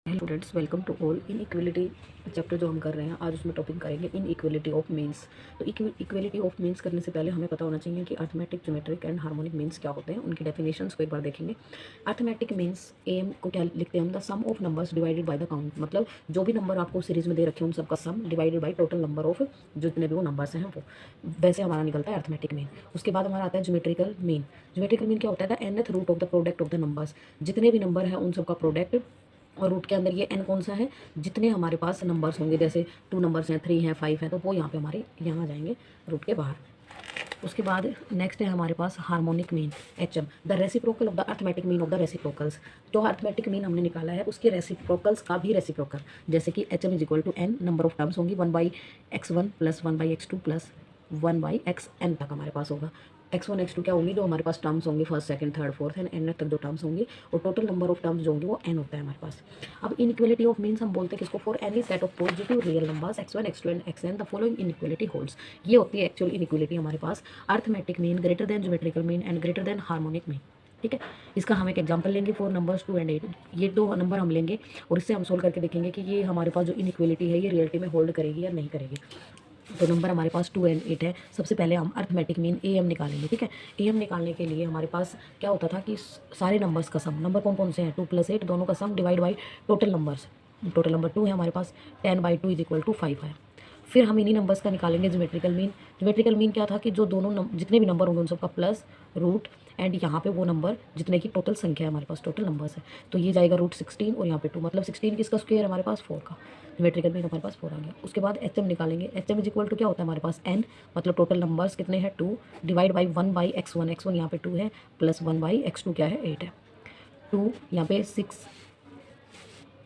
Hello students, welcome to all. Inequality chapter जो हम कर रहे हैं आज उसमें टॉपिक करेंगे इन इक्वलिटी ऑफ मीन्स। तो इक्वलिटी ऑफ मीन्स करने से पहले हमें पता होना चाहिए कि arithmetic, geometric and harmonic means क्या होते हैं। उनकी डेफिनेशंस को एक बार देखेंगे। अर्थमेटिक मीन्स एम को क्या लिखते हैं हम, the sum of numbers divided by the count. मतलब जो भी नंबर आपको सीरीज में दे रखे हैं उन सबका सम divided by total number of जितने भी वो नंबर्स हैं वो, वैसे हमारा निकलता है अर्थमेटिक मीन। उसके बाद हमारा आता है ज्योमेट्रिकल मीन। ज्योमेट्रिकल मीन क्या होता है, the nth root of the product of the numbers. जितने भी नंबर हैं उन सबका प्रोडक्ट, और रूट के अंदर ये n कौन सा है, जितने हमारे पास नंबर्स होंगे, जैसे 2 नंबर्स हैं, 3 हैं, 5 हैं, तो वो यहाँ पे हमारे यहाँ आ जाएंगे रूट के बाहर। उसके बाद नेक्स्ट है हमारे पास harmonic mean, HM, the reciprocal of the arithmetic mean of the reciprocals. जो अर्थमेटिक मीन हमने निकाला है उसके रेसिप्रोकल्स का भी रेसिप्रोकल, जैसे कि HM is equal to n, number of terms होंगी 1/x1 plus 1/x2 plus 1/xn तक हमारे पास होगा। x1 x2 क्या होंगी, जो हमारे पास टर्म्स होंगे, first second third fourth and n तक जो टर्म्स होंगी, और टोटल नंबर ऑफ टर्म्स जो होंगे वो n होता है हमारे पास। अब इनइक्वलिटी ऑफ मीन्स हम बोलते हैं किसको, for any set of positive real numbers x1 x2 and xn the following inequality holds. ये होती है एक्चुअल इनइक्वलिटी हमारे पास, arithmetic mean greater than geometrical mean and greater than harmonic mean. ठीक है, इसका हम एक एग्जांपल लेंगे फॉर नंबर्स 2 एंड 8। ये दो नंबर हम लेंगे और इससे हम सोल्व करके देखेंगे कि ये हमारे पास जो इनइक्वलिटी है ये रियलिटी में होल्ड करेगी या नहीं करेगी। तो नंबर हमारे पास 2 एंड 8 है। सबसे पहले हम अर्थमेटिक मीन AM निकालेंगे। ठीक है, AM निकालने के लिए हमारे पास क्या होता था कि सारे नंबर्स का सम, नंबर कौन कौन से हैं, 2 + 8, दोनों का sum divide by total numbers. Total number 2 है हमारे पास, 10/2 इज इक्वल टू 5 है। फिर हम इन्हीं नंबर्स का निकालेंगे ज्योमेट्रिकल मीन। ज्योमेट्रिकल मीन क्या था कि जो दोनों जितने भी नंबर होंगे उन सबका प्लस रूट, एंड यहाँ पे वो नंबर जितने की टोटल संख्या है हमारे पास, टोटल नंबर्स है, तो ये जाएगा √16 और यहाँ पे 2, मतलब 16 किसका स्क्वायर हमारे पास 4 का। ज्योमेट्रिकल मीन हमारे पास 4 आ गया। उसके बाद HM निकालेंगे। HM इज इक्वल टू क्या होता है हमारे पास n, मतलब टोटल नंबर्स कितने हैं 2, डिवाइड बाई 1/x1, x1 यहाँ पे 2 है, प्लस 1/x2 क्या है 8 है। 2 यहाँ पे 6,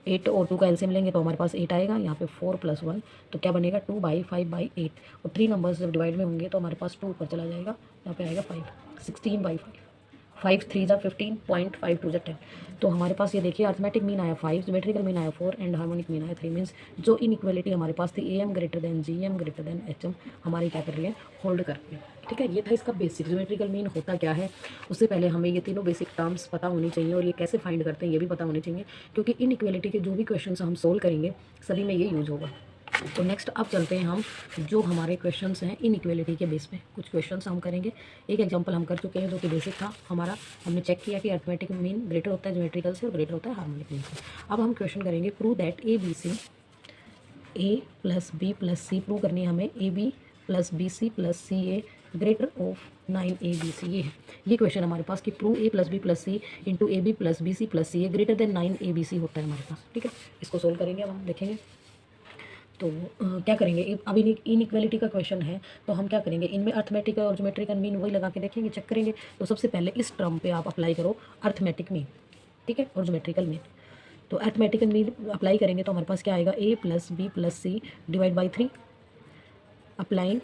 8 और 2 का एलसीएम लेंगे तो हमारे पास 8 आएगा। यहाँ पे 4 + 1 तो क्या बनेगा 2/5/8, और 3 नंबर्स जब डिवाइड में होंगे तो हमारे पास 2 ऊपर चला जाएगा, यहाँ पे आएगा 5, 16/5, 5 3 ज़ा 15, 0.5 2 ज़ा 10। तो हमारे पास ये देखिए अर्थमेटिक मीन आया 5, ज्योमेट्रिकल मीन आया 4 एंड हार्मोनिक मीन आया 3। मीन्स जो इनइक्वलिटी हमारे पास थी AM greater than GM greater than HM हमारी क्या कर रही है, होल्ड कर रही है। ठीक है, ये था इसका बेसिक, ज्योमेट्रिकल मीन होता क्या है। उससे पहले हमें ये तीनों बेसिक टर्म्स पता होनी चाहिए और ये कैसे फाइंड करते हैं ये भी पता होने चाहिए, क्योंकि इनइक्वलिटी के जो भी क्वेश्चन हम सोल्व करेंगे सभी में ये यूज होगा। तो नेक्स्ट अब चलते हैं हम, जो हमारे क्वेश्चंस हैं इनइक्वलिटी के बेस पे कुछ क्वेश्चंस हम करेंगे। एक एग्जांपल हम कर चुके हैं जो कि बेसिक था हमारा, हमने चेक किया कि अर्थमेटिक मीन ग्रेटर होता है ज्योमेट्रिकल से और ग्रेटर होता है हार्मोनिक मीन से। अब हम क्वेश्चन करेंगे, prove that A + B + C, prove करनी है हमें AB + BC + CA greater of 9ABC। ये है, ये क्वेश्चन हमारे पास कि prove A + B + C into AB + BC + CA greater than 9ABC होता है हमारे पास। ठीक है, इसको सोल्व करेंगे, अब हम देखेंगे। तो क्या करेंगे, अब इनइक्वलिटी का क्वेश्चन है तो हम क्या करेंगे, इनमें अर्थमेटिक और ज्योमेट्रिकल मीन वही लगा के देखेंगे, चेक करेंगे। तो सबसे पहले इस टर्म पे आप अप्लाई करो अर्थमेटिक मीन, ठीक है, और ज्योमेट्रिकल मीन। तो अर्थमेटिकल मीन अप्लाई करेंगे तो हमारे पास क्या आएगा, A + B + C divide by 3 applying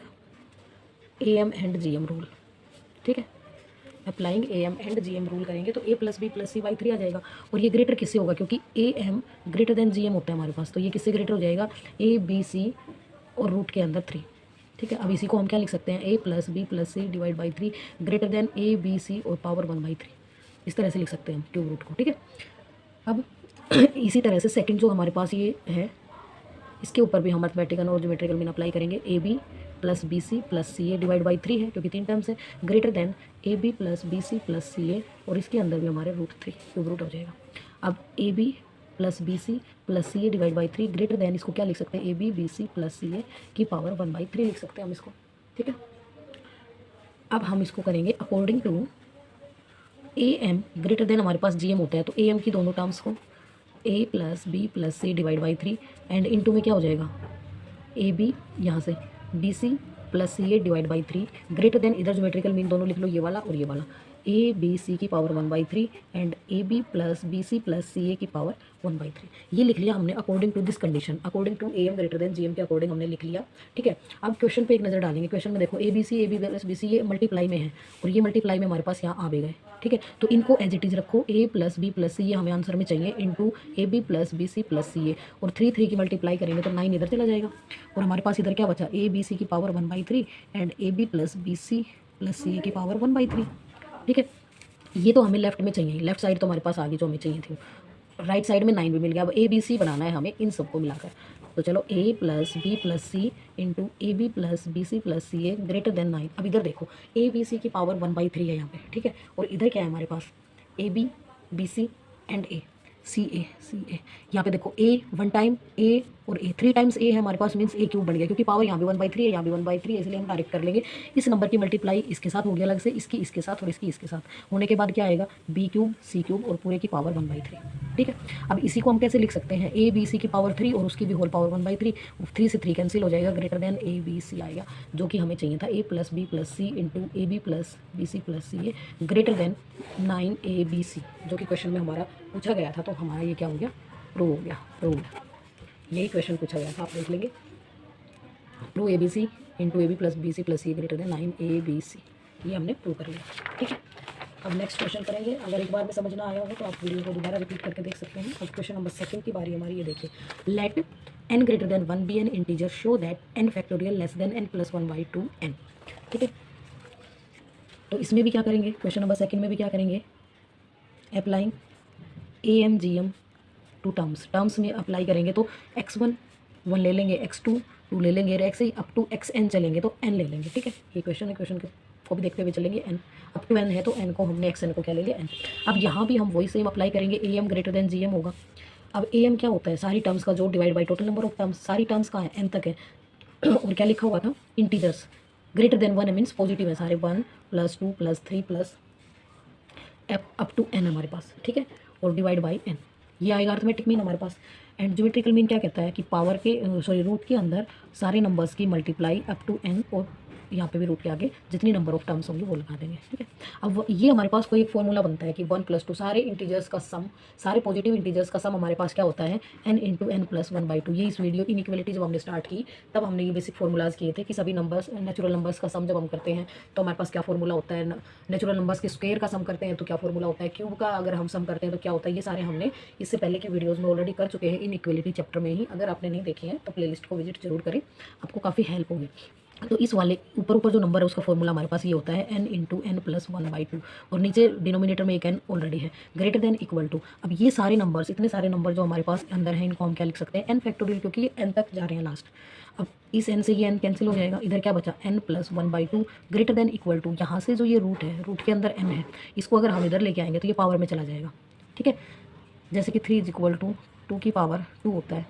AM and GM rule. ठीक है, applying AM and GM rule करेंगे तो A + B + C/3 आ जाएगा। और ये ग्रेटर किससे होगा, क्योंकि AM ग्रेटर देन GM होता है हमारे पास, तो ये किससे ग्रेटर हो जाएगा, ABC और रूट के अंदर 3। ठीक है, अब इसी को हम क्या लिख सकते हैं, A + B + C divide by 3 greater than ABC और पावर 1/3, इस तरह से लिख सकते हैं हम क्यूब रूट को। ठीक है, अब इसी तरह से सेकंड जो हमारे पास ये है, इसके ऊपर भी हम मैथमेटिकल और ज्योमेट्रिकल मीन अप्लाई करेंगे। AB + BC + CA divide by 3 है क्योंकि 3 टर्म्स है, greater than AB + BC + CA, और इसके अंदर भी हमारे √3 क्यूब रूट हो जाएगा। अब AB + BC + CA divide by 3 greater than, इसको क्या लिख सकते हैं, AB BC + CA की पावर 1/3 लिख सकते हैं हम इसको। ठीक है, अब हम इसको करेंगे according to AM greater than, हमारे पास GM होता है तो AM की दोनों टर्म्स को A + B + C divide by 3 and into में क्या हो जाएगा, AB यहाँ से BC + CA divide by 3 greater than, इधर ज्योमेट्रिकल मीन दोनों लिख लो, ये वाला और ये वाला, ABC की power 1/3 and AB + BC + CA की पावर 1/3। ये लिख लिया हमने according to this condition, according to AM greater than GM के अकॉर्डिंग हमने लिख लिया। ठीक है, अब क्वेश्चन पे एक नज़र डालेंगे। क्वेश्चन में देखो ABC AB + BC ये मल्टीप्लाई में है और ये मल्टीप्लाई में हमारे पास यहाँ आ भी गए। ठीक है, तो इनको एज इट इज़ रखो, A + B + C ये हमें आंसर में चाहिए, इंटू AB + BC + CA, और 3 की मल्टीप्लाई करेंगे तो 9 इधर चला जाएगा और हमारे पास इधर क्या बचा, ABC की power 1/3 and AB + BC + CA की पावर 1/3। ठीक है, ये तो हमें लेफ्ट में चाहिए, लेफ्ट साइड तो हमारे पास आ गई जो हमें चाहिए थी। राइट साइड में 9 भी मिल गया। अब ए बी सी बनाना है हमें इन सबको मिलाकर। तो चलो A plus B plus C into A B plus B C plus C A greater than 9। अब इधर देखो ए बी सी की पावर 1/3 है यहाँ पे, ठीक है। और इधर क्या है हमारे पास, ए बी सी एंड ए सी ए यहाँ पे देखो ए 1 टाइम ए और ए 3 टाइम्स ए है हमारे पास, मीन्स ए क्यूब बन गया, क्योंकि पावर यहाँ भी 1/3 है, यहाँ भी 1/3 है, इसलिए हम डायरेक्ट कर लेंगे। इस नंबर की मल्टीप्लाई इसके साथ होगी अलग से, इसकी इसके साथ और इसकी इसके साथ होने के बाद क्या आएगा, बी क्यूब सी क्यूब और पूरे की पावर 1/3, ठीक है। अब इसी को हम कैसे लिख सकते हैं, ए बी सी की पावर 3 और उसकी भी होल पावर 1/3, 3 से 3 कैंसिल हो जाएगा, greater than A B C आएगा, जो कि हमें चाहिए था A plus B plus C into A B plus B C plus C A greater than 9 A B C, जो कि क्वेश्चन में हमारा पूछा गया था। तो हमारा ये क्या हो गया, प्रूव हो गया, प्रूव। यही क्वेश्चन पूछा गया था, आप देख लेंगे। Prove A B C into A B plus B C plus C greater than 9 A B C, ये हमने प्रूव कर लिया, ठीक है। अब नेक्स्ट क्वेश्चन करेंगे। अगर एक बार में समझ ना आया हो तो आप वीडियो को दोबारा रिपीट करके देख सकते हैं। अब क्वेश्चन नंबर 2 की बारी हमारी, ये देखिए, let n greater than 1 be n integer show that n factorial less than n plus 1/2 n, ठीक है। तो इसमें भी क्या करेंगे, क्वेश्चन नंबर 2 में भी क्या करेंगे, applying A M G M two terms में अप्लाई करेंगे। तो x1 1 ले लेंगे, x2 2 ले लेंगे, x अप टू xn चलेंगे तो n ले लेंगे, ठीक है। ये क्वेश्चन है, क्वेश्चन को भी देखते हुए चलेंगे। n अप टू n है तो n को हमने xn को क्या ले लिया, n। अब यहाँ भी हम वही सेम अप्लाई करेंगे, A M greater than G M होगा। अब ए एम क्या होता है, सारी टर्म्स का जो divide by total number of terms, सारी टर्म्स कहाँ है, n तक है। और क्या लिखा हुआ था, integers greater than 1 means positive है सारे, 1 plus 2 plus 3 plus up to n हमारे पास, ठीक है। और डिवाइड बाई n, ये आएगा अर्थमेटिक मीन हमारे पास। एंड ज्योमेट्रिकल मीन क्या कहता है कि पावर के रूट के अंदर सारे नंबर्स की मल्टीप्लाई अप टू n, और यहाँ पे भी रूट के आगे जितनी नंबर ऑफ टर्म्स होंगे वो लगा देंगे, ठीक है। अब ये हमारे पास कोई एक फॉर्मूला बनता है कि 1 + 2 सारे इंटीजर्स का सम, सारे पॉजिटिव इंटीजर्स का सम हमारे पास क्या होता है, n इंटू n प्लस 1/2। ये इस वीडियो इनइक्वालिटी जब हमने स्टार्ट की तब हमने ये बेसिक फॉर्मूलाज किए थे कि सभी नंबर्स, नेचुरल नंबर्स का सम जब हम करते हैं तो हमारे पास क्या फॉर्मूला होता है, नेचुरल नंबर्स के स्क्वायर का सम करते हैं तो क्या फॉर्मूला होता है, क्यूब का अगर हम सम करते हैं तो क्या होता है। ये सारे हमने इससे पहले के वीडियोज़ में ऑलरेडी कर चुके हैं इनइक्वालिटी चैप्टर में ही। अगर आपने नहीं देखे हैं तो प्लेलिस्ट को विजिट जरूर करें, आपको काफ़ी हेल्प होगी। तो इस वाले ऊपर जो नंबर है उसका फॉर्मूला हमारे पास ये होता है n इंटू n प्लस 1/2, और नीचे डिनोमिनेटर में एक n ऑलरेडी है, ग्रेटर देन इक्वल टू। अब ये सारे नंबर्स, इतने सारे नंबर जो हमारे पास अंदर हैं, इनको हम क्या लिख सकते हैं, n फैक्टोरियल, क्योंकि ये n तक जा रहे हैं लास्ट। अब इस n से ये n कैंसिल हो जाएगा, इधर क्या बचा, n plus 1/2 greater than equal to. यहाँ से जो ये रूट है, रूट के अंदर n है, इसको अगर हम इधर लेके आएंगे तो ये पावर में चला जाएगा, ठीक है। जैसे कि 3 = 2 की पावर 2 होता है,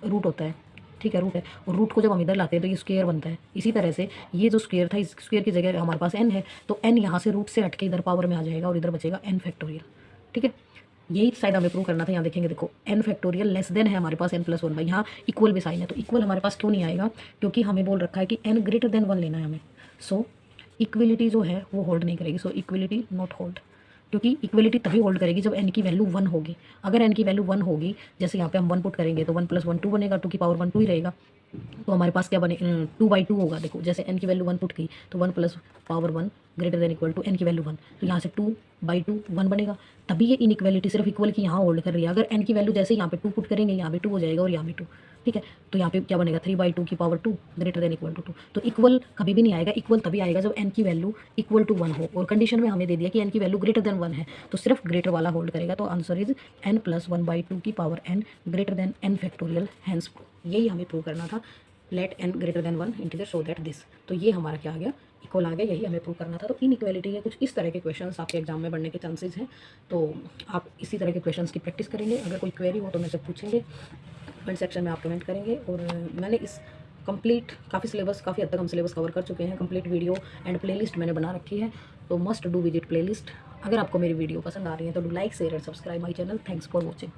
रूट होता है, ठीक है, रूट है। और रूट को जब हम इधर लाते हैं तो ये स्क्वायर बनता है। इसी तरह से ये जो स्क्वायर था, इस स्क्वायर की जगह हमारे पास n है, तो n यहाँ से रूट से हट के इधर पावर में आ जाएगा और इधर बचेगा n फैक्टोरियल, ठीक है। यही शायद हमें प्रूव करना था। यहाँ देखेंगे, देखो n फैक्टोरियल लेस देन है हमारे पास n प्लस 1/, यहाँ इक्वल भी साइन है, तो इक्वल हमारे पास क्यों नहीं आएगा, क्योंकि हमें बोल रखा है कि n ग्रेटर देन 1 लेना है हमें। सो इक्वलिटी जो है वो होल्ड नहीं करेगी, सो इक्वलिटी नॉट होल्ड, क्योंकि इक्वलिटी तभी होल्ड करेगी जब n की वैल्यू 1 होगी। अगर n की वैल्यू 1 होगी, जैसे यहाँ पे हम 1 पुट करेंगे तो 1 + 1 2 बनेगा, 2 की पावर 1 2 ही रहेगा, तो हमारे पास क्या बने, 2/2 होगा। देखो जैसे n की वैल्यू 1 पुट की तो 1 plus power 1 greater than equal to n की वैल्यू 1, तो यहाँ से 2/2 1 बनेगा, तभी ये इनइक्वालिटी सिर्फ इक्वल की यहाँ होल्ड कर रही है। अगर n की वैल्यू जैसे यहाँ पे 2 पुट करेंगे, यहाँ भी 2 हो जाएगा और यहाँ भी 2, ठीक है। तो यहाँ पे क्या बनेगा, 3/2 की power 2 greater than equal to 2। तो इक्वल कभी भी नहीं आएगा, इक्वल तभी आएगा जब n की वैल्यू इक्वल टू 1 हो, और कंडीशन में हमें दे दिया कि n की वैल्यू ग्रेटर देन 1 है, तो सिर्फ ग्रेटर वाला होल्ड करेगा। तो आंसर इज n प्लस 1/2 की power n greater than n factorial, hence यही हमें प्रूव करना था। Let n greater than 1 integer show that this, तो ये हमारा क्या आ गया, इक्वल आ गया, यही हमें प्रूव करना था। तो इनइक्वालिटी के कुछ इस तरह के क्वेश्चंस आपके एग्जाम में बनने के चांसेस हैं, तो आप इसी तरह के क्वेश्चंस की प्रैक्टिस करेंगे। अगर कोई क्वेरी हो तो मेरे से पूछेंगे, कमेंट सेक्शन में आप कमेंट करेंगे। और मैंने इस कंप्लीट काफ़ी हद तक हम सिलेबस कवर कर चुके हैं, कंप्लीट वीडियो एंड प्लेलिस्ट मैंने बना रखी है, तो मस्ट डू विजिट प्लेलिस्ट। अगर आपको मेरी वीडियो पसंद आ रही है तो do like, share and subscribe my channel. Thanks for watching.